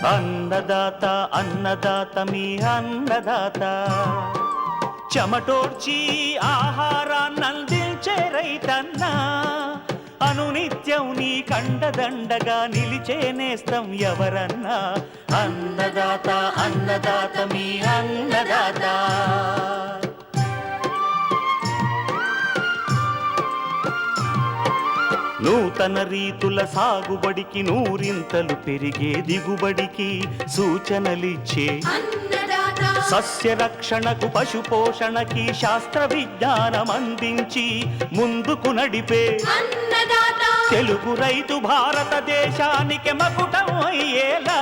అన్నదాత అన్నదాత మీ అన్నదాత, చెమటోడ్చి ఆహారాన్నందించే రైతన్నా, అనునిత్యం నీ కండదండగా నిలిచే నేస్తం ఎవరన్నా. అన్నదాత అన్నదాత మీ అన్నదాత. నూతన రీతుల సాగుబడికి, నూరింతలు పెరిగే దిగుబడికి సూచనలిచ్చే సస్య రక్షణకు, పశు పోషణకి శాస్త్ర విజ్ఞానం అందించి ముందుకు నడిపే తెలుగు రైతు భారతదేశానికి మకుటం అయ్యేలా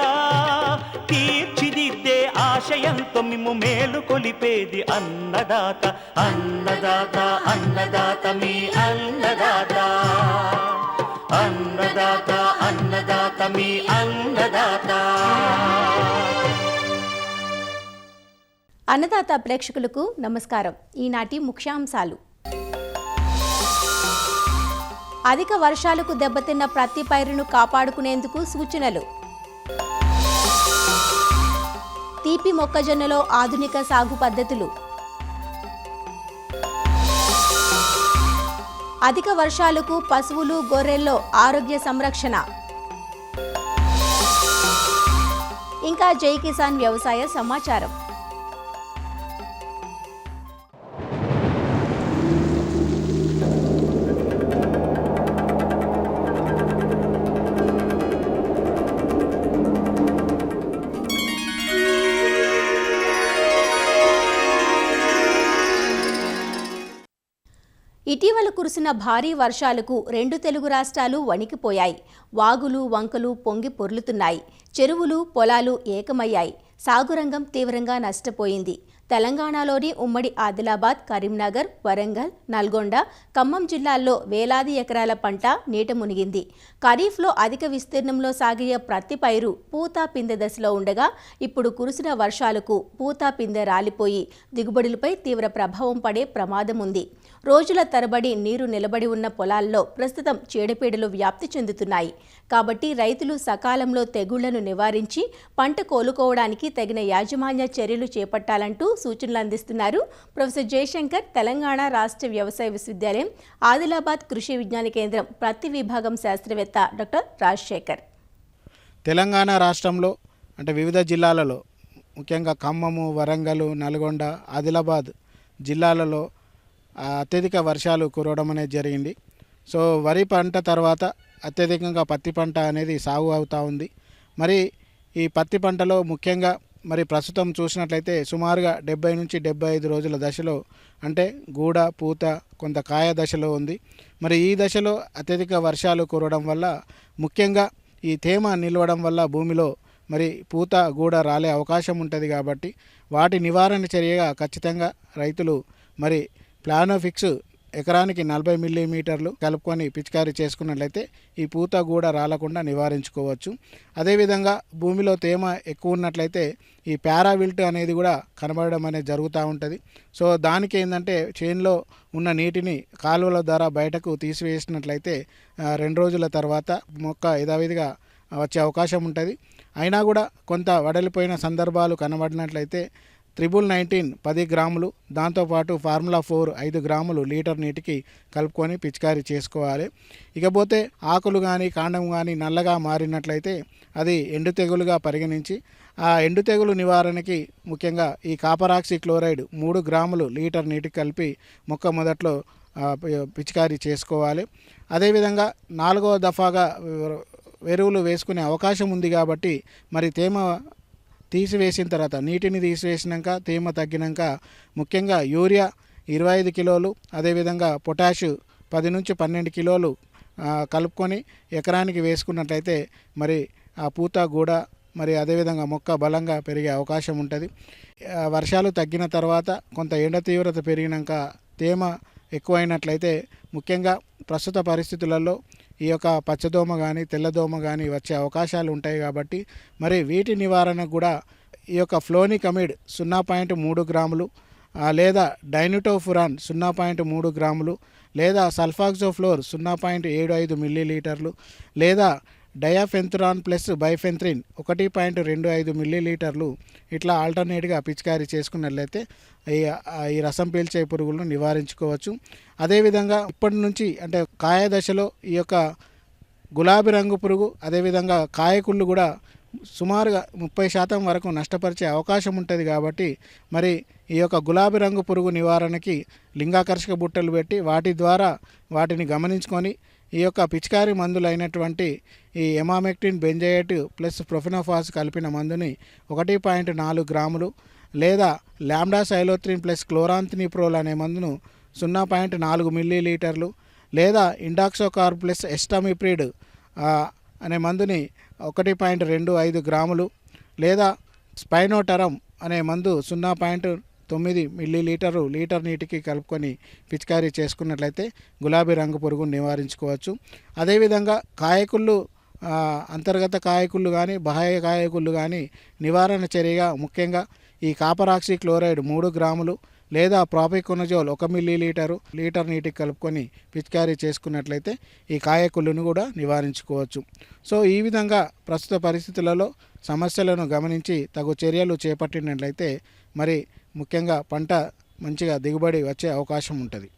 తీర్చిదిద్దే ఆశయంతో మిమ్ము మేలు కొలిపేది అన్నదాత. అన్నదాత అన్నదాత మీ అన్నదాత. అన్నదాత అన్నదాత మీ అన్నదాత. అన్నదాత ప్రేక్షకులకు నమస్కారం. ఈనాటి ముఖ్యాంశాలు: అధిక వర్షాలకు దెబ్బతిన్న ప్రతి పైరును కాపాడుకునేందుకు సూచనలు. తీపి మొక్కజొన్నలో ఆధునిక సాగు పద్ధతులు. అధిక వర్షాలకు పశువులు గొర్రెల్లో ఆరోగ్య సంరక్షణ. ఇంకా జై కిసాన్ వ్యవసాయ సమాచారం. ఇటీవల కురిసిన భారీ వర్షాలకు రెండు తెలుగు రాష్ట్రాలు వణికిపోయాయి. వాగులు వంకలు పొంగి పొర్లుతున్నాయి. చెరువులు పొలాలు ఏకమయ్యాయి. సాగురంగం తీవ్రంగా నష్టపోయింది. తెలంగాణలోని ఉమ్మడి ఆదిలాబాద్, కరీంనగర్, వరంగల్, నల్గొండ, ఖమ్మం జిల్లాల్లో వేలాది ఎకరాల పంట నీట మునిగింది. ఖరీఫ్లో అధిక విస్తీర్ణంలో సాగే ప్రతి పైరు పూత పిందె దశలో ఉండగా ఇప్పుడు కురిసిన వర్షాలకు పూత పిందె రాలిపోయి దిగుబడులపై తీవ్ర ప్రభావం పడే ప్రమాదం ఉంది. రోజుల తరబడి నీరు నిలబడి ఉన్న పొలాల్లో ప్రస్తుతం చీడపీడలు వ్యాప్తి చెందుతున్నాయి. కాబట్టి రైతులు సకాలంలో తెగుళ్లను నివారించి పంట కోలుకోవడానికి తగిన యాజమాన్య చర్యలు చేపట్టాలంటూ సూచనలు అందిస్తున్నారు ప్రొఫెసర్ జయశంకర్, తెలంగాణ రాష్ట్ర వ్యవసాయ విశ్వవిద్యాలయం ఆదిలాబాద్ కృషి విజ్ఞాన కేంద్రం ప్రతి విభాగం శాస్త్రవేత్త డాక్టర్ రాజశేఖర్. తెలంగాణ రాష్ట్రంలో అంటే వివిధ జిల్లాలలో, ముఖ్యంగా ఖమ్మము, వరంగల్, నల్గొండ, ఆదిలాబాద్ జిల్లాలలో అత్యధిక వర్షాలు కురవడం అనేది జరిగింది. సో వరి పంట తర్వాత అత్యధికంగా పత్తి పంట అనేది సాగు అవుతూ ఉంది. మరి ఈ పత్తి పంటలో ముఖ్యంగా మరి ప్రస్తుతం చూసినట్లయితే సుమారుగా 70 నుంచి 75 రోజుల దశలో, అంటే గూడ పూత కొంత కాయ దశలో ఉంది. మరి ఈ దశలో అత్యధిక వర్షాలు కురవడం వల్ల, ముఖ్యంగా ఈ తేమ నిలవడం వల్ల భూమిలో మరి పూత గూడ రాలే అవకాశం ఉంటుంది. కాబట్టి వాటి నివారణ చర్యగా ఖచ్చితంగా రైతులు మరి ప్లానోఫిక్స్ ఎకరానికి 40 మిల్లీమీటర్లు కలుపుకొని పిచికారీ చేసుకున్నట్లయితే ఈ పూత కూడా రాలకుండా నివారించుకోవచ్చు. అదేవిధంగా భూమిలో తేమ ఎక్కువ ఉన్నట్లయితే ఈ పారావిల్ట్ అనేది కూడా కనబడడం అనేది జరుగుతూ ఉంటుంది. సో దానికి ఏంటంటే చేనులో ఉన్న నీటిని కాలువల ద్వారా బయటకు తీసివేసినట్లయితే 2 రోజుల తర్వాత మొక్క యథావిధిగా వచ్చే అవకాశం ఉంటుంది. అయినా కూడా కొంత వడలిపోయిన సందర్భాలు కనబడినట్లయితే 19 10 గ్రాములు, దాంతోపాటు ఫార్ములా 4 5 గ్రాములు లీటర్ నీటికి కలుపుకొని పిచికారీ చేసుకోవాలి. ఇకపోతే ఆకులు కానీ కాండం కానీ నల్లగా మారినట్లయితే అది ఎండు తెగులుగా పరిగణించి ఆ ఎండు తెగులు నివారణకి ముఖ్యంగా ఈ కాపరాక్సి క్లోరైడ్ 3 గ్రాములు లీటర్ నీటికి కలిపి మొక్క మొదట్లో పిచికారీ చేసుకోవాలి. అదేవిధంగా 4వ దఫాగా ఎరువులు వేసుకునే అవకాశం ఉంది. కాబట్టి మరి తేమ తీసివేసిన తర్వాత, నీటిని తీసివేసినాక తేమ తగ్గినాక ముఖ్యంగా యూరియా 25 కిలోలు, అదేవిధంగా పొటాషు 10 నుంచి 12 కిలోలు కలుపుకొని ఎకరానికి వేసుకున్నట్లయితే మరి ఆ పూత గూడ మరి అదేవిధంగా మొక్క బలంగా పెరిగే అవకాశం ఉంటుంది. వర్షాలు తగ్గిన తర్వాత కొంత ఎండ తీవ్రత పెరిగినాక తేమ ఎక్కువైనట్లయితే ముఖ్యంగా ప్రస్తుత పరిస్థితులలో ఈ యొక్క పచ్చదోమ కానీ తెల్లదోమ కానీ వచ్చే అవకాశాలు ఉంటాయి. కాబట్టి మరి వీటి నివారణకు కూడా ఈ యొక్క ఫ్లోనికమిడ్ 0.3 గ్రాములు లేదా డైనిటోఫురాన్ 0.3 గ్రాములు లేదా సల్ఫాక్సోఫ్లోర్ 0.75 మిల్లీలీటర్లు లేదా డయాఫెన్థ్రాన్ ప్లస్ బైఫెన్థ్రిన్ 1.25 మిల్లీలీటర్లు ఇట్లా ఆల్టర్నేట్గా పిచికారీ చేసుకున్నట్లయితే ఈ రసం పీల్చే పురుగులను నివారించుకోవచ్చు. అదేవిధంగా ఇప్పటి నుంచి అంటే కాయ దశలో ఈ యొక్క గులాబీ రంగు పురుగు అదేవిధంగా కాయకుళ్ళు కూడా సుమారుగా 30% వరకు నష్టపరిచే అవకాశం ఉంటుంది. కాబట్టి మరి ఈ యొక్క గులాబీ రంగు పురుగు నివారణకి లింగాకర్షక బుట్టలు పెట్టి వాటి ద్వారా వాటిని గమనించుకొని ఈ యొక్క పిచికారి మందులైనటువంటి ఈ ఎమామెక్టిన్ బెంజైయేట్ ప్లస్ ప్రొఫెనోఫాస్ కలిపిన మందుని 1.4 గ్రాములు లేదా లాంబ్డా సైలోత్రిన్ ప్లస్ క్లోరాంథినిప్రోల్ అనే మందును 0.4 మిల్లీలీటర్లు లేదా ఇండాక్సోకార్బ్ ప్లస్ ఎస్టామిప్రిడ్ అనే మందుని 1.25 గ్రాములు లేదా స్పైనోటరం అనే మందు 0.9 మిల్లీలీటరు లీటర్ నీటికి కలుపుకొని పిచికారీ చేసుకున్నట్లయితే గులాబీ రంగు పురుగును నివారించుకోవచ్చు. అదేవిధంగా కాయకుళ్ళు అంతర్గత కాయకుళ్ళు కానీ బాహ్య కాయకుళ్ళు కానీ నివారణ చర్యగా ముఖ్యంగా ఈ కాపర్ ఆక్సీ క్లోరైడ్ 3 గ్రాములు లేదా ప్రాపికొనజోల్ 1 మిల్లీలీటరు లీటర్ నీటికి కలుపుకొని పిచికారీ చేసుకున్నట్లయితే ఈ కాయకుళ్ళను కూడా నివారించుకోవచ్చు. సో ఈ విధంగా ప్రస్తుత పరిస్థితులలో సమస్యలను గమనించి తగు చర్యలు చేపట్టినట్లయితే మరి ముఖ్యంగా పంట మంచిగా దిగుబడి వచ్చే అవకాశం ఉంటుంది.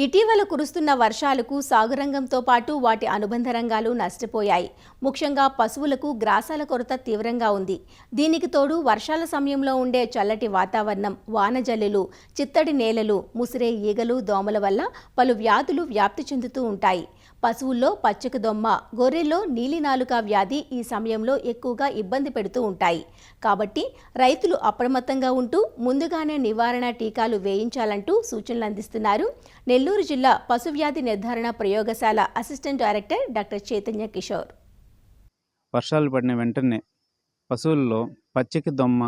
ఇటీవల కురుస్తున్న వర్షాలకు సాగురంగంతో పాటు వాటి అనుబంధ రంగాలు నష్టపోయాయి. ముఖ్యంగా పశువులకు గ్రాసాల కొరత తీవ్రంగా ఉంది. దీనికి తోడు వర్షాల సమయంలో ఉండే చల్లటి వాతావరణం, వానజల్లులు, చిత్తడి నేలలు, ముసిరే ఈగలు, దోమల వల్ల పలు వ్యాధులు వ్యాప్తి చెందుతూ ఉంటాయి. పశువుల్లో పచ్చక దొమ్మ, గొర్రెల్లో నీలినాలుక వ్యాధి ఈ సమయంలో ఎక్కువగా ఇబ్బంది పెడుతూ ఉంటాయి. కాబట్టి రైతులు అప్రమత్తంగా ఉంటూ ముందుగానే నివారణ టీకాలు వేయించాలంటూ సూచనలు అందిస్తున్నారు నెల్లూరు జిల్లా పశువ్యాధి నిర్ధారణ ప్రయోగశాల assistant director doctor Chaitanya Kishore. వర్షాలు పడిన వెంటనే పశువుల్లో పచ్చకి దొమ్మ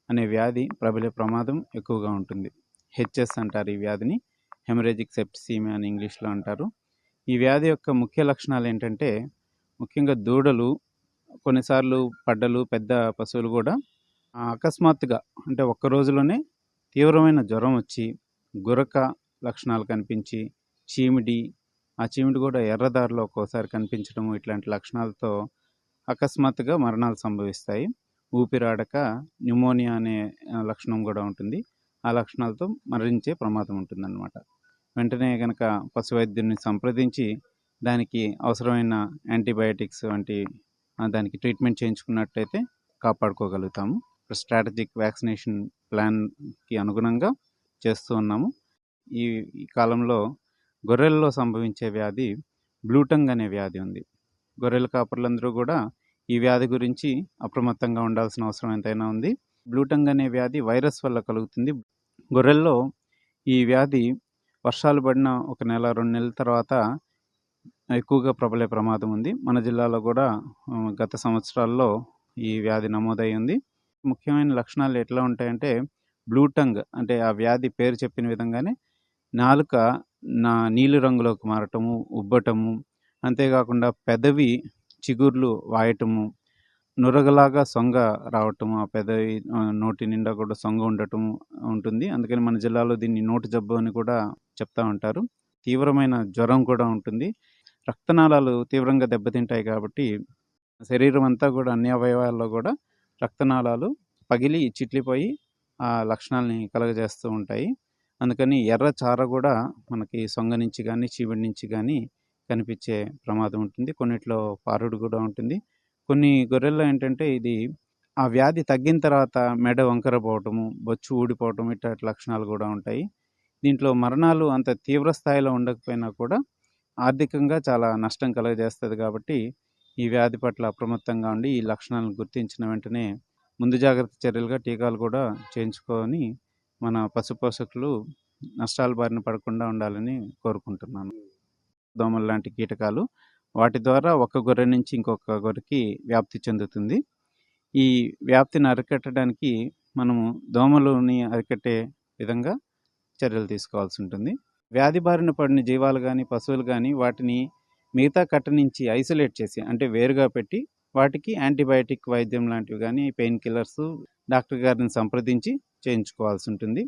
అనే వ్యాధి ప్రబలే ప్రమాదం ఎక్కువగా ఉంటుంది. హెచ్ఎస్ అంటారు ఈ వ్యాధిని, హెమరేజిక్ సెప్టిసిమియా అని ఇంగ్లీష్లో అంటారు. ఈ వ్యాధి యొక్క ముఖ్య లక్షణాలు ఏంటంటే ముఖ్యంగా దూడలు, కొన్నిసార్లు పడ్డలు, పెద్ద పశువులు కూడా అకస్మాత్తుగా అంటే ఒక్క రోజులోనే తీవ్రమైన జ్వరం వచ్చి గురక లక్షణాలు కనిపించి చీమిడి, ఆ చీమిడి కూడా ఎర్రదారిలో ఒక్కోసారి కనిపించడము, ఇట్లాంటి లక్షణాలతో అకస్మాత్తుగా మరణాలు సంభవిస్తాయి. ఊపిరాడక న్యూమోనియా అనే లక్షణం కూడా ఉంటుంది. ఆ లక్షణాలతో మరణించే ప్రమాదం ఉంటుందన్నమాట. వెంటనే కనుక పశు వైద్యుని సంప్రదించి దానికి అవసరమైన యాంటీబయాటిక్స్ వంటి దానికి ట్రీట్మెంట్ చేయించుకున్నట్టయితే కాపాడుకోగలుగుతాము. స్ట్రాటజిక్ వ్యాక్సినేషన్ ప్లాన్కి అనుగుణంగా చేస్తూ ఉన్నాము. ఈ కాలంలో గొర్రెల్లో సంభవించే వ్యాధి బ్లూటంగ్ అనే వ్యాధి ఉంది. గొర్రెల కాపర్లందరూ కూడా ఈ వ్యాధి గురించి అప్రమత్తంగా ఉండాల్సిన అవసరం ఎంతైనా ఉంది. బ్లూటంగ్ అనే వ్యాధి వైరస్ వల్ల కలుగుతుంది. గొర్రెల్లో ఈ వ్యాధి వర్షాలు పడిన 1 నెల 2 నెలల తర్వాత ఎక్కువగా ప్రబలే ప్రమాదం ఉంది. మన జిల్లాలో కూడా గత సంవత్సరాల్లో ఈ వ్యాధి నమోదై ఉంది. ముఖ్యమైన లక్షణాలు ఎట్లా ఉంటాయంటే బ్లూటంగ్ అంటే ఆ వ్యాధి పేరు చెప్పిన విధంగానే నాలుక నీలి రంగులోకి మారటము, ఉబ్బటము, అంతేకాకుండా పెదవి చిగుర్లు వాయటము, నురగలాగా సొంగ రావటము, ఆ పెదవి నోటి నిండా కూడా సొంగ ఉండటం ఉంటుంది. అందుకని మన జిల్లాలో దీన్ని నోటి జబ్బు అని కూడా చెప్తా ఉంటారు. తీవ్రమైన జ్వరం కూడా ఉంటుంది. రక్తనాళాలు తీవ్రంగా దెబ్బతింటాయి కాబట్టి శరీరం అంతా కూడా అన్ని అవయవాల్లో కూడా రక్తనాళాలు పగిలి చిట్లిపోయి ఆ లక్షణాలని కలుగజేస్తూ ఉంటాయి. అందుకని ఎర్ర చార కూడా మనకి సొంగ నుంచి కానీ చీమిడి నుంచి కానీ కనిపించే ప్రమాదం ఉంటుంది. కొన్నిట్లో పారుడు కూడా ఉంటుంది. కొన్ని గొర్రెల్లో ఏంటంటే ఇది ఆ వ్యాధి తగ్గిన తర్వాత మెడ వంకర పోవటము, బొచ్చు ఊడిపోవటం ఇట్లాంటి లక్షణాలు కూడా ఉంటాయి. దీంట్లో మరణాలు అంత తీవ్ర స్థాయిలో ఉండకపోయినా కూడా ఆర్థికంగా చాలా నష్టం కలుగజేస్తుంది. కాబట్టి ఈ వ్యాధి పట్ల అప్రమత్తంగా ఉండి ఈ లక్షణాలను గుర్తించిన వెంటనే ముందు జాగ్రత్త చర్యలుగా టీకాలు కూడా చేయించుకొని మన పశుపోషకులు నష్టాల బారిన పడకుండా ఉండాలని కోరుకుంటున్నాను. దోమలు లాంటి కీటకాలు వాటి ద్వారా ఒక గొర్రె నుంచి ఇంకొక గొర్రెకి వ్యాప్తి చెందుతుంది. ఈ వ్యాప్తిని అరికట్టడానికి మనము దోమలని అరికట్టే విధంగా చర్యలు తీసుకోవాల్సి ఉంటుంది. వ్యాధి బారిన పడిన జీవాలు కానీ పశువులు కానీ వాటిని మిగతా కట్ట నుంచి ఐసోలేట్ చేసి అంటే వేరుగా పెట్టి వాటికి యాంటీబయాటిక్ వైద్యం లాంటివి కానీ పెయిన్ కిల్లర్స్ డాక్టర్ గారిని సంప్రదించి చేయించుకోవాల్సి ఉంటుంది.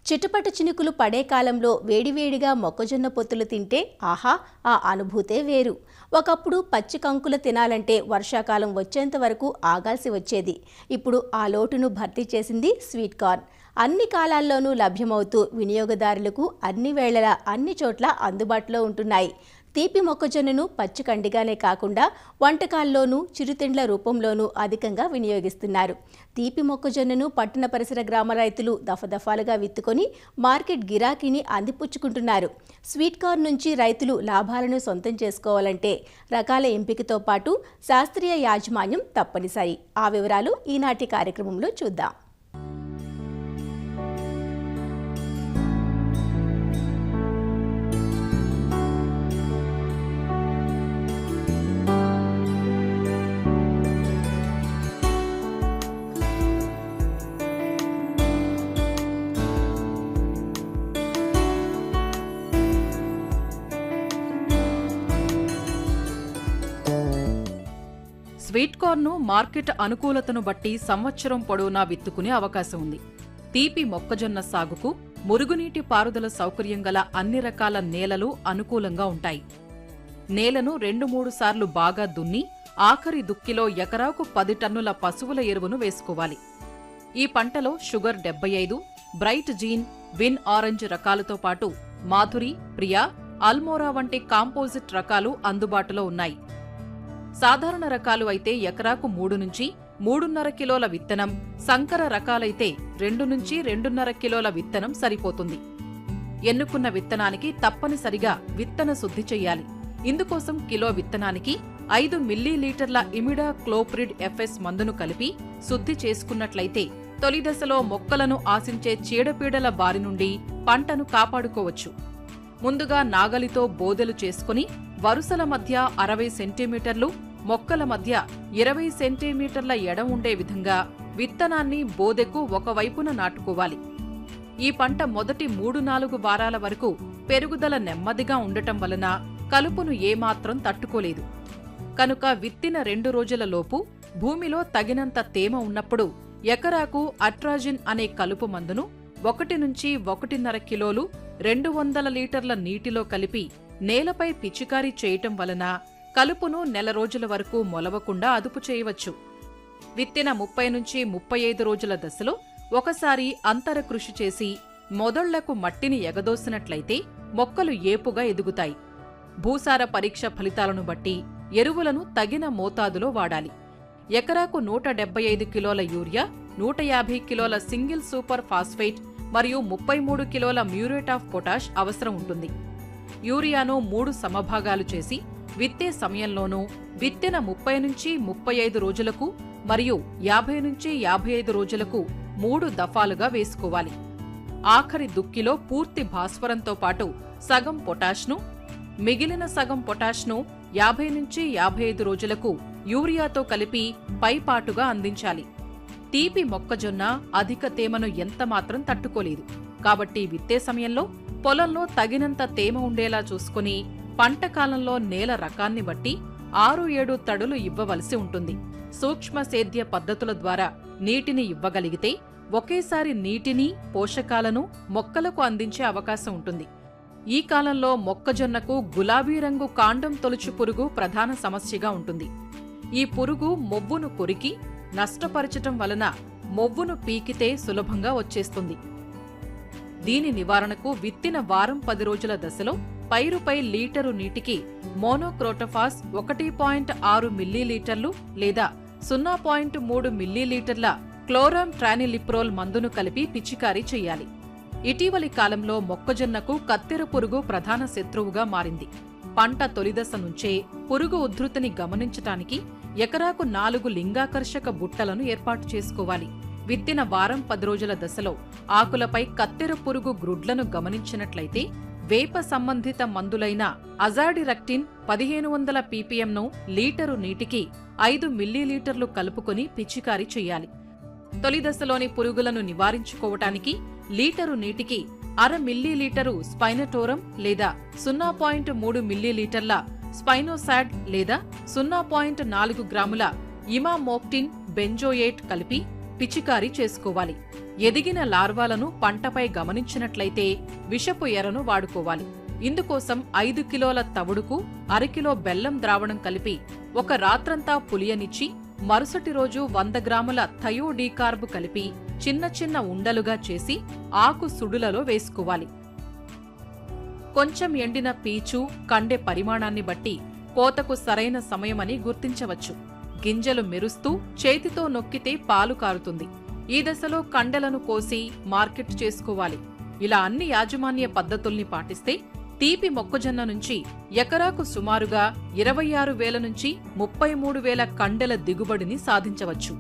చిటుపట చినుకులు పడే కాలంలో వేడివేడిగా మొక్కజొన్న పొత్తులు తింటే ఆహా, ఆ అనుభూతే వేరు. ఒకప్పుడు పచ్చి కంకులు తినాలంటే వర్షాకాలం వచ్చేంత వరకు ఆగాల్సి వచ్చేది. ఇప్పుడు ఆ లోటును భర్తీ చేసింది స్వీట్ కార్న్. అన్ని కాలాల్లోనూ లభ్యమవుతూ వినియోగదారులకు అన్ని వేళలా అన్ని చోట్ల అందుబాటులో ఉంటున్నాయి. తీపి మొక్కజొన్నను పచ్చికండిగానే కాకుండా వంటకాల్లోనూ చిరుతిండ్ల రూపంలోనూ అధికంగా వినియోగిస్తున్నారు. తీపి మొక్కజొన్నను పట్టణ పరిసర గ్రామ రైతులు దఫదఫాలుగా విత్తుకొని మార్కెట్ గిరాకీని అందిపుచ్చుకుంటున్నారు. స్వీట్ కార్న్ నుంచి రైతులు లాభాలను సొంతం చేసుకోవాలంటే రకాల ఎంపికతో పాటు శాస్త్రీయ యాజమాన్యం తప్పనిసరి. ఆ వివరాలు ఈనాటి కార్యక్రమంలో చూద్దాం. స్వీట్ కార్న్ను మార్కెట్ అనుకూలతను బట్టి సంవత్సరం పొడవునా విత్తుకునే అవకాశం ఉంది. తీపి మొక్కజొన్న సాగుకు మురుగునీటి పారుదల సౌకర్యం గల అన్ని రకాల నేలలు అనుకూలంగా ఉంటాయి. నేలను 2-3 సార్లు బాగా దున్ని ఆఖరి దుక్కిలో ఎకరాకు 10 టన్నుల పశువుల ఎరువును వేసుకోవాలి. ఈ పంటలో sugar 75, bright jean, win orange రకాలతో పాటు మాధురి, ప్రియా, అల్మోరా వంటి కాంపోజిట్ రకాలు అందుబాటులో ఉన్నాయి. సాధారణ రకాలు అయితే ఎకరాకు 3 నుంచి 3.5 కిలోల విత్తనం, సంకర రకాలైతే 2 నుంచి 2.5 కిలోల విత్తనం సరిపోతుంది. ఎన్నుకున్న విత్తనానికి తప్పనిసరిగా విత్తన శుద్ధి చెయ్యాలి. ఇందుకోసం కిలో విత్తనానికి 5 మిల్లీలీటర్ల ఇమిడా క్లోప్రిడ్ ఎఫ్ఎస్ మందును కలిపి శుద్ధి చేసుకున్నట్లయితే తొలి దశలో మొక్కలను ఆశించే చీడపీడల బారి నుండి పంటను కాపాడుకోవచ్చు. ముందుగా నాగలితో బోదెలు చేసుకుని వరుసల మధ్య 60 సెంటీమీటర్లు, మొక్కల మధ్య 20 సెంటీమీటర్ల ఎడం ఉండే విధంగా విత్తనాన్ని బోదెకు ఒకవైపున నాటుకోవాలి. ఈ పంట మొదటి 3-4 వారాల వరకు పెరుగుదల నెమ్మదిగా ఉండటం వలన కలుపును ఏమాత్రం తట్టుకోలేదు. కనుక విత్తిన 2 రోజుల లోపు భూమిలో తగినంత తేమ ఉన్నప్పుడు ఎకరాకు అట్రాజిన్ అనే కలుపు మందును 1 నుంచి 1.5 కిలోలు 200 లీటర్ల నీటిలో కలిపి నేలపై పిచికారీ చేయటం వలన కలుపును నెల రోజుల వరకు మొలవకుండా అదుపు చేయవచ్చు. విత్తిన 30 నుంచి 35 రోజుల దశలో ఒకసారి అంతర కృషి చేసి మొదళ్లకు మట్టిని ఎగదోసినట్లయితే మొక్కలు ఏపుగా ఎదుగుతాయి. భూసార పరీక్ష ఫలితాలను బట్టి ఎరువులను తగిన మోతాదులో వాడాలి. ఎకరాకు 175 కిలోల యూరియా, 150 కిలోల సింగిల్ సూపర్ ఫాస్ఫేట్ మరియు 33 కిలోల మ్యూరేట్ ఆఫ్ పొటాష్ అవసరం ఉంటుంది. యూరియాను 3 సమభాగాలు చేసి విత్తే సమయంలోనూ విత్తిన 30 నుంచి 35 రోజులకు మరియు 50 నుంచి 55 రోజులకు 3 దఫాలుగా వేసుకోవాలి. ఆఖరి దుక్కిలో పూర్తి భాస్వరంతో పాటు సగం పొటాష్ను, మిగిలిన సగం పొటాష్ను 50 నుంచి 55 రోజులకు యూరియాతో కలిపి పైపాటుగా అందించాలి. తీపి మొక్కజొన్న అధిక తేమను ఎంతమాత్రం తట్టుకోలేదు. కాబట్టి విత్తే సమయంలో పొలంలో తగినంత తేమ ఉండేలా చూసుకుని పంట కాలంలో నేల రకాన్ని బట్టి 6-7 తడులు ఇవ్వవలసి ఉంటుంది. సూక్ష్మ సేద్య పద్ధతుల ద్వారా నీటిని ఇవ్వగలిగితే ఒకేసారి నీటిని, పోషకాలను మొక్కలకు అందించే అవకాశం ఉంటుంది. ఈ కాలంలో మొక్కజొన్నకు గులాబీ రంగు కాండం తొలుచు పురుగు ప్రధాన సమస్యగా ఉంటుంది. ఈ పురుగు మొవ్వును కొరికి నష్టపరచటం వలన మొవ్వును పీకితే సులభంగా వచ్చేస్తుంది. దీని నివారణకు విత్తిన వారం 10 రోజుల దశలో పైరుపై లీటరు నీటికి మోనోక్రోటోఫాస్ 1.6 మిల్లీలీటర్లు లేదా 0.3 మిల్లీలీటర్ల క్లోరామ్ ట్రానిలిప్రోల్ మందును కలిపి పిచికారీ చేయాలి. ఇటీవలి కాలంలో మొక్కజొన్నకు కత్తెర పురుగు ప్రధాన శత్రువుగా మారింది. పంట తొలిదశ నుంచే పురుగు ఉధృతిని గమనించటానికి ఎకరాకు 4 లింగాకర్షక బుట్టలను ఏర్పాటు చేసుకోవాలి. విత్తిన వారం 10 రోజుల దశలో ఆకులపై కత్తెర పురుగు గ్రుడ్లను గమనించినట్లయితే వేప సంబంధిత మందులైన అజాడిరక్టిన్ 1500 ppmను లీటరు నీటికి 5 మిల్లీలీటర్లు కలుపుకొని పిచికారీ చేయాలి. తొలి దశలోని పురుగులను నివారించుకోవటానికి లీటరు నీటికి 1/2 మిల్లీలీటరు స్పైనటోరం లేదా 0.3 మిల్లీలీటర్ల స్పైనోసాడ్ లేదా 0.4 గ్రాముల ఇమామోక్టిన్ బెంజోయేట్ కలిపి పిచికారీ చేసుకోవాలి. ఎదిగిన లార్వాలను పంటపై గమనించినట్లయితే విషపు ఎరను వాడుకోవాలి. ఇందుకోసం 5 కిలోల తవుడుకు 1/2 కిలో బెల్లం ద్రావణం కలిపి ఒక రాత్రంతా పులియనిచ్చి మరుసటి రోజు 100 గ్రాముల థయోడీకార్బ్ కలిపి చిన్న చిన్న ఉండలుగా చేసి ఆకు సుడులలో వేసుకోవాలి. కొంచెం ఎండిన పీచు, కండె పరిమాణాన్ని బట్టి కోతకు సరైన సమయమని గుర్తించవచ్చు. గింజలు మెరుస్తూ చేతితో నొక్కితే పాలు కారుతుంది. ఈ దశలో కండెలను కోసి మార్కెట్ చేసుకోవాలి. ఇలా అన్ని యాజమాన్య పద్ధతుల్ని పాటిస్తే తీపి మొక్కజొన్న నుంచి ఎకరాకు సుమారుగా 26,000 నుంచి 33,000 కండెల దిగుబడిని సాధించవచ్చు.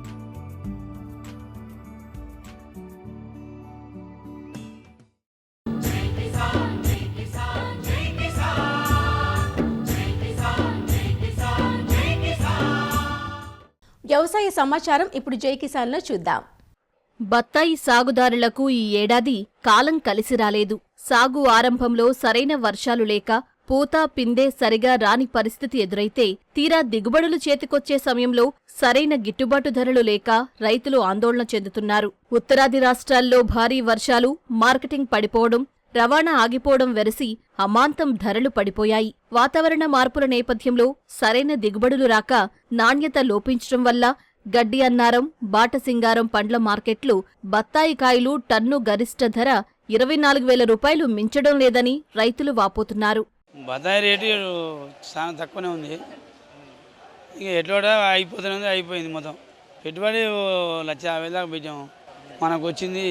వ్యవసాయ సమాచారం ఇప్పుడు జై కిసాన్లో చూద్దాం. బత్తాయి సాగుదారులకు ఈ ఏడాది కాలం కలిసి రాలేదు. సాగు ఆరంభంలో సరైన వర్షాలు లేక పూత పిందె సరిగా రాని పరిస్థితి ఎదురైతే తీరా దిగుబడులు చేతికొచ్చే సమయంలో సరైన గిట్టుబాటు ధరలు లేక రైతులు ఆందోళన చెందుతున్నారు. ఉత్తరాది రాష్ట్రాల్లో భారీ వర్షాలు, మార్కెటింగ్ పడిపోవడం, రవాణా ఆగిపోవడం వెరసి అమాంతం ధరలు పడిపోయాయి. వాతావరణ మార్పుల నేపథ్యంలో సరైన దిగుబడులు రాక నాణ్యత లోపించడం వల్ల గడ్డి అన్నారం, బాటసింగారం పండ్ల మార్కెట్లు బత్తాయి కాయలు టన్ను గరిష్ట ధర 24,000 రూపాయలు మించడం లేదని రైతులు వాపోతున్నారు. బత్తాయి రేటు చాలా తక్కువనే ఉంది. ఇక ఎట్లా అయిపోతుంది, అయిపోయింది మొత్తం. పెట్టుబడి 1,50,000 దాకా పెట్టాము, మనకు వచ్చింది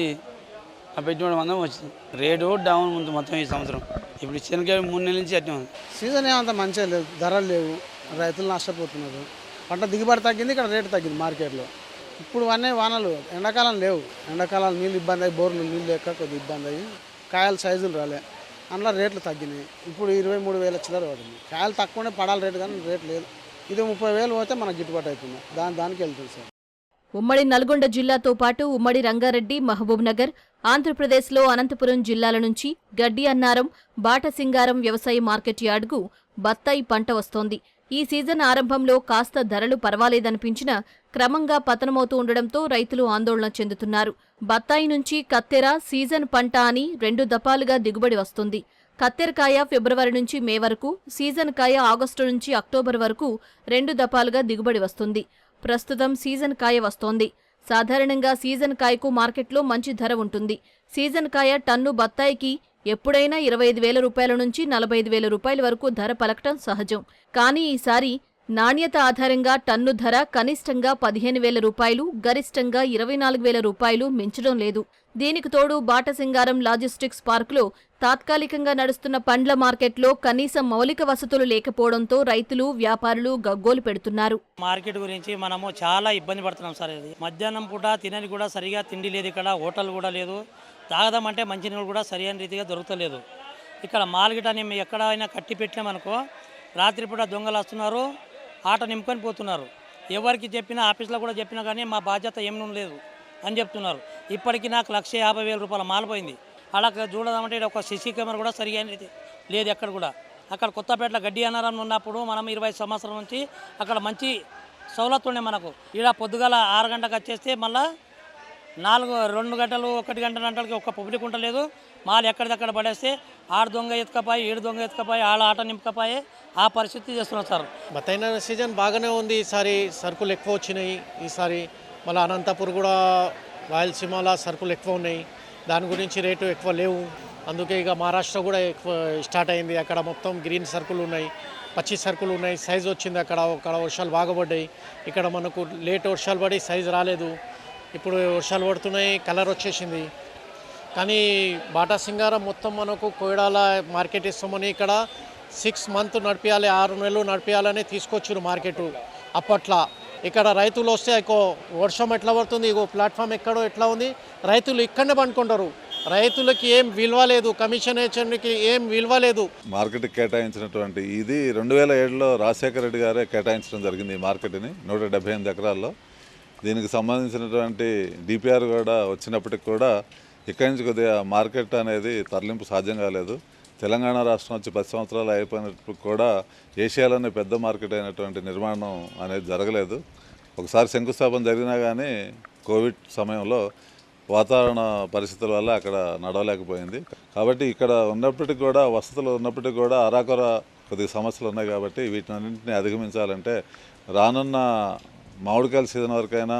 ఆ పెట్టుబడి మందం వచ్చింది. రేటు డౌన్ ఉంది మొత్తం ఈ సంవత్సరం. ఇప్పుడు శనగ 3 నెలల నుంచి అట్నే ఉంది. సీజన్ ఏమంత మంచిగా లేదు, ధరలు లేవు, రైతులు నష్టపోతున్నారు. పంట దిగుబడి తగ్గింది, ఇక్కడ రేటు తగ్గింది మార్కెట్లో. ఇప్పుడు అన్నీ వానలు, ఎండాకాలం లేవు. ఎండాకాలం నీళ్ళు ఇబ్బంది అయ్యి, బోర్లు నీళ్ళు లేక కొద్దిగా ఇబ్బంది అయ్యి కాయలు సైజులు రాలే, అందులో రేట్లు తగ్గినాయి. ఇప్పుడు 23,000 చిల్లర పడింది. కాయలు తక్కువనే పడాలి రేటు, కానీ రేటు లేదు. ఇది 30,000 పోతే మనకు గిట్టుబాటు అవుతుంది, దానికి వెళ్తుంది సార్. ఉమ్మడి నల్గొండ జిల్లాతో పాటు ఉమ్మడి రంగారెడ్డి, మహబూబ్నగర్, ఆంధ్రప్రదేశ్లో అనంతపురం జిల్లాల నుంచి గడ్డి అన్నారం, బాటసింగారం వ్యవసాయ మార్కెట్ యార్డుకు బత్తాయి పంట వస్తోంది. ఈ సీజన్ ఆరంభంలో కాస్త ధరలు పర్వాలేదనిపించినా క్రమంగా పతనమవుతూ ఉండడంతో రైతులు ఆందోళన చెందుతున్నారు. బత్తాయి నుంచి కత్తెర సీజన్ పంట అని 2 దఫాలుగా దిగుబడి వస్తుంది. కత్తెరకాయ ఫిబ్రవరి నుంచి మే వరకు, సీజన్ కాయ ఆగస్టు నుంచి అక్టోబర్ వరకు 2 దఫాలుగా దిగుబడి వస్తుంది. ప్రస్తుతం సీజన్ కాయ వస్తోంది. సాధారణంగా సీజన్ కాయకు మార్కెట్లో మంచి ధర ఉంటుంది. సీజన్ కాయ టన్ను బత్తాయికి ఎప్పుడైనా 25,000 రూపాయల నుంచి 45,000 రూపాయల వరకు ధర పలకటం సహజం. కానీ ఈసారి నాణ్యత ఆధారంగా టన్ను ధర కనిష్టంగా 15,000 రూపాయలు, గరిష్టంగా 24,000 రూపాయలు మించడం లేదు. దీనికి తోడు బాటసింగారం లాజిస్టిక్స్ పార్కులో తాత్కాలికంగా నడుస్తున్న పండ్ల మార్కెట్లో కనీసం మౌలిక వసతులు లేకపోవడంతో రైతులు, వ్యాపారులు గగ్గోలు పెడుతున్నారు. మార్కెట్ గురించి మనము చాలా ఇబ్బంది పడుతున్నాం సార్. ఇది మధ్యాహ్నం పూట తినని కూడా సరిగా తిండి లేదు, ఇక్కడ హోటల్ కూడా లేదు. తాగదామంటే మంచినీళ్ళు కూడా సరైన రీతిగా దొరకలేదు. ఇక్కడ మార్కెట్ అని ఎక్కడైనా కట్టి పెట్టినామనుకో, రాత్రిపూట దొంగలు వస్తున్నారు, ఆట నింపుకొని పోతున్నారు. ఎవరికి చెప్పినా, ఆఫీస్లో కూడా చెప్పినా కానీ మా బాధ్యత ఏం లేదు అని చెప్తున్నారు. ఇప్పటికీ నాకు 150,000 రూపాయల మాలిపోయింది. అలా చూడదామంటే ఒక సీసీ కెమెరా కూడా సరిగా లేదు ఎక్కడ కూడా. అక్కడ కొత్తపేటలో గడ్డి అన్నారం ఉన్నప్పుడు మనం 20 సంవత్సరాల నుంచి అక్కడ మంచి సౌలత్ ఉండే మనకు. ఇలా పొద్దుగాల 6 గంటలకు వచ్చేస్తే మళ్ళీ 2 గంటలు 1 గంటలకి ఒక్క పబ్లిక్ ఉండలేదు. మాలు ఎక్కడిదక్కడ పడేస్తే 6 దొంగ ఎత్తుకపోయి, 7 దొంగ ఎత్తుకపోయి, ఆడ ఆట నింపుకపోయి ఆ పరిస్థితి చేస్తున్నారు సార్. బత్తాయి సీజన్ బాగానే ఉంది. ఈసారి సరుకులు ఎక్కువ వచ్చినాయి. ఈసారి మళ్ళీ అనంతపూర్ కూడా రాయలసీమలో సరుకులు ఎక్కువ ఉన్నాయి, దాని గురించి రేటు ఎక్కువ లేవు. అందుకే ఇక మహారాష్ట్ర కూడా ఎక్కువ స్టార్ట్ అయింది. అక్కడ మొత్తం గ్రీన్ సరుకులు ఉన్నాయి, పచ్చి సరుకులు ఉన్నాయి. సైజు వచ్చింది అక్కడ వర్షాలు బాగా పడ్డాయి. ఇక్కడ మనకు లేట్ వర్షాలు పడి సైజు రాలేదు. ఇప్పుడు వర్షాలు పడుతున్నాయి, కలర్ వచ్చేసింది. కానీ బాటా సింగారం మొత్తం మనకు కోయడాల మార్కెట్ ఇస్తామని ఇక్కడ 6 మంత్ నడిపించాలి, 6 నెలలు నడిపించాలని తీసుకొచ్చారు మార్కెట్. అప్పట్లో ఇక్కడ రైతులు వస్తే ఇంకో వర్షం ఎట్లా పడుతుంది, ఇంకో ప్లాట్ఫామ్ ఎక్కడో ఎట్లా ఉంది, రైతులు ఇక్కడనే పండుకుంటారు. రైతులకి ఏం విలువ లేదు, కమిషన్ హెచ్చరికి ఏం విలువ లేదు. మార్కెట్కి కేటాయించినటువంటి ఇది 2007లో రాజశేఖర రెడ్డి గారే కేటాయించడం జరిగింది ఈ మార్కెట్ని 178 ఎకరాల్లో. దీనికి సంబంధించినటువంటి డిపిఆర్ కూడా వచ్చినప్పటికి కూడా ఇక్కడి నుంచి కొద్దిగా మార్కెట్ అనేది తరలింపు సాధ్యం కాలేదు. తెలంగాణ రాష్ట్రం వచ్చి 10 సంవత్సరాలు అయిపోయినప్పుడు కూడా ఏషియాలోనే పెద్ద మార్కెట్ అయినటువంటి నిర్మాణం అనేది జరగలేదు. ఒకసారి శంకుస్థాపన జరిగినా కానీ కోవిడ్ సమయంలో వాతావరణ పరిస్థితుల వల్ల అక్కడ నడవలేకపోయింది. కాబట్టి ఇక్కడ ఉన్నప్పటికీ కూడా వసతులు ఉన్నప్పటికీ కూడా అరాకొర కొద్దిగా సమస్యలు ఉన్నాయి. కాబట్టి వీటినన్నింటినీ అధిగమించాలంటే రానున్న మామిడికాయల సీజన్ వరకైనా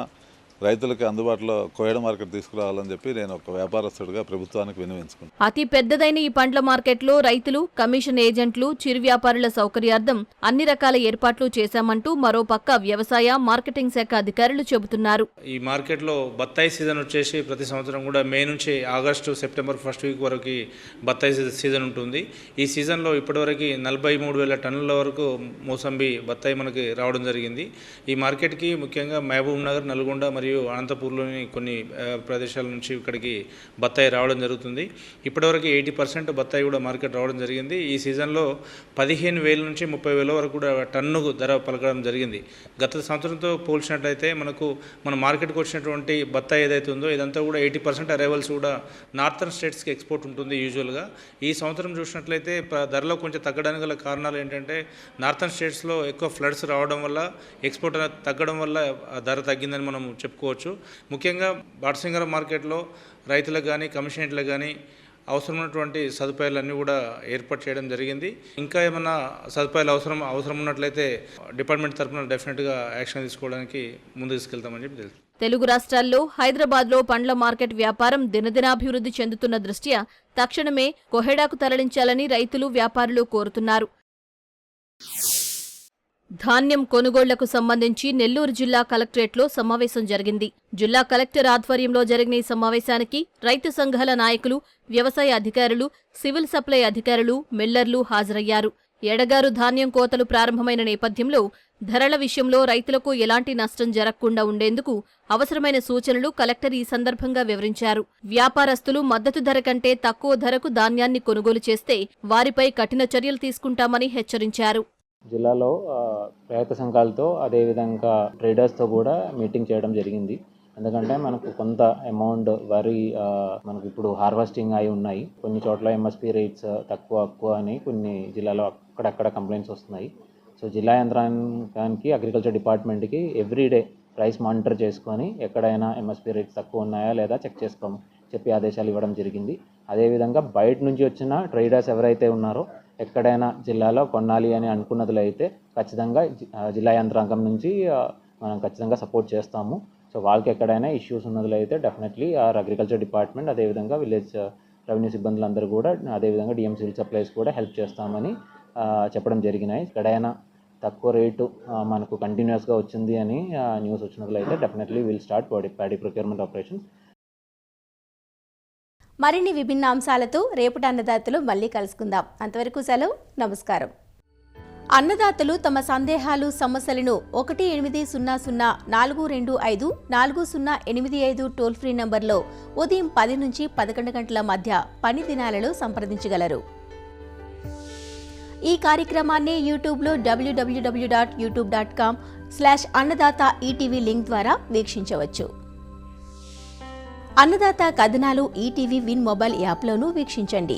రైతులకి అందుబాటులో కోయడ మార్కెట్ తీసుకురావాలని చెప్పి నేను ఒక వ్యాపారస్తుడిగా ప్రభుత్వానికి విన్నవించుకున్నాను. అతి పెద్దదైన ఈ పండ్ల మార్కెట్లో రైతులు, కమిషన్ ఏజెంట్లు, చిరు వ్యాపారుల సౌకర్యార్థం అన్ని రకాల ఏర్పాట్లు చేశామంటూ మరోపక్క వ్యవసాయ మార్కెటింగ్ శాఖ అధికారులు చెబుతున్నారు. ఈ మార్కెట్లో బత్తాయి సీజన్ వచ్చేసి ప్రతి సంవత్సరం కూడా మే నుంచి ఆగస్టు, సెప్టెంబర్ ఫస్ట్ వీక్ వరకు బత్తాయి సీజన్ ఉంటుంది. ఈ సీజన్లో ఇప్పటివరకు 43,000 టన్నుల వరకు మోసంబి బత్తాయి మనకి రావడం జరిగింది. ఈ మార్కెట్కి ముఖ్యంగా మహబూబ్ నగర్, నల్గొండ మరియు అనంతపూర్లోని కొన్ని ప్రదేశాల నుంచి ఇక్కడికి బత్తాయి రావడం జరుగుతుంది. ఇప్పటివరకు 80% బత్తాయి కూడా మార్కెట్ రావడం జరిగింది. ఈ సీజన్లో 15,000 నుంచి 30,000 వరకు కూడా టన్నుకు ధర పలకడం జరిగింది. గత సంవత్సరంతో పోల్చినట్లయితే మన మార్కెట్కి వచ్చినటువంటి బత్తాయి ఏదైతే ఉందో ఇదంతా కూడా 80% అరైవల్స్ కూడా నార్థన్ స్టేట్స్కి ఎక్స్పోర్ట్ ఉంటుంది యూజువల్గా. ఈ సంవత్సరం చూసినట్లయితే ధరలో కొంచెం తగ్గడానికి గల కారణాలు ఏంటంటే నార్థన్ స్టేట్స్లో ఎక్కువ ఫ్లడ్స్ రావడం వల్ల ఎక్స్పోర్ట్ తగ్గడం వల్ల ధర తగ్గిందని మనం చెప్పుకోవచ్చు. ముఖ్యంగా బాటసింగారం మార్కెట్లో రైతులకు కానీ కమిషనరేట్లకు కానీ అవసరమైనటువంటి సదుపాయాలన్నీ కూడా ఏర్పాటు చేయడం జరిగింది. ఇంకా ఏమైనా సదుపాయాలు అవసరం ఉన్నట్లయితే డిపార్ట్మెంట్ తరఫున డెఫినెట్గా యాక్షన్ తీసుకోవడానికి ముందు తీసుకెళ్తామని చెప్పి తెలుసు. తెలుగు రాష్ట్రాల్లో హైదరాబాద్లో పండ్ల మార్కెట్ వ్యాపారం దినదినాభివృద్ధి చెందుతున్న దృష్ట్యా తక్షణమే కోహెడాకు తరలించాలని రైతులు, వ్యాపారులు కోరుతున్నారు. ధాన్యం కొనుగోళ్లకు సంబంధించి నెల్లూరు జిల్లా కలెక్టరేట్లో సమావేశం జరిగింది. జిల్లా కలెక్టర్ ఆధ్వర్యంలో జరిగిన ఈ సమావేశానికి రైతు సంఘాల నాయకులు, వ్యవసాయ అధికారులు, సివిల్ సప్లై అధికారులు, మిల్లర్లు హాజరయ్యారు. ఎడగారు ధాన్యం కోతలు ప్రారంభమైన నేపథ్యంలో ధరల విషయంలో రైతులకు ఎలాంటి నష్టం జరగకుండా ఉండేందుకు అవసరమైన సూచనలు కలెక్టర్ ఈ సందర్భంగా వివరించారు. వ్యాపారస్తులు మద్దతు ధర కంటే తక్కువ ధరకు ధాన్యాన్ని కొనుగోలు చేస్తే వారిపై కఠిన చర్యలు తీసుకుంటామని హెచ్చరించారు. జిల్లాలో రైతు సంఘాలతో అదేవిధంగా ట్రేడర్స్తో కూడా మీటింగ్ చేయడం జరిగింది. ఎందుకంటే మనకు కొంత అమౌంట్ వరి మనకు ఇప్పుడు హార్వెస్టింగ్ అయి ఉన్నాయి. కొన్ని చోట్ల ఎంఎస్పీ రేట్స్ తక్కువ అని కొన్ని జిల్లాలో అక్కడక్కడ కంప్లైంట్స్ వస్తున్నాయి. సో జిల్లా యంత్రాంగానికి, అగ్రికల్చర్ డిపార్ట్మెంట్కి ఎవ్రీడే ప్రైస్ మానిటర్ చేసుకొని ఎక్కడైనా ఎంఎస్పీ రేట్స్ తక్కువ ఉన్నాయా లేదా చెక్ చేసుకోమని చెప్పి ఆదేశాలు ఇవ్వడం జరిగింది. అదేవిధంగా బయట నుంచి వచ్చిన ట్రేడర్స్ ఎవరైతే ఉన్నారో ఎక్కడైనా జిల్లాలో కొనాలి అని అనుకున్నది అయితే ఖచ్చితంగా జిల్లా యంత్రాంగం నుంచి మనం ఖచ్చితంగా సపోర్ట్ చేస్తాము. సో వాళ్ళకి ఎక్కడైనా ఇష్యూస్ ఉన్నది అయితే డెఫినెట్లీ అగ్రికల్చర్ డిపార్ట్మెంట్ అదేవిధంగా విలేజ్ రెవెన్యూ సిబ్బందులందరూ కూడా అదేవిధంగా డిఎం సివిల్ సప్లైస్ కూడా హెల్ప్ చేస్తామని చెప్పడం జరిగినాయి. ఎక్కడైనా తక్కువ రేటు మనకు కంటిన్యూస్గా వచ్చింది అని న్యూస్ వచ్చినట్లు అయితే definitely will start paddy procurement operations. మరిన్ని విభిన్న అంశాలతో రేపటి అన్నదాతలు మళ్ళీ కలుసుకుందాం. అంతవరకు సెలవు, నమస్కారం. అన్నదాతలు తమ సందేహాలు, సమస్యలను 1800-425-4085 టోల్ ఫ్రీ నంబర్లో ఉదయం 10 నుంచి 11 గంటల మధ్య పని దినాలలో సంప్రదించగలరు. ఈ కార్యక్రమాన్ని యూట్యూబ్లో www.youtube.com/అన్నదాత ఈటీవీ లింక్ ద్వారా వీక్షించవచ్చు. అన్నదాత కథనాలు ఈటీవీ విన్ మొబైల్ యాప్లోనూ వీక్షించండి.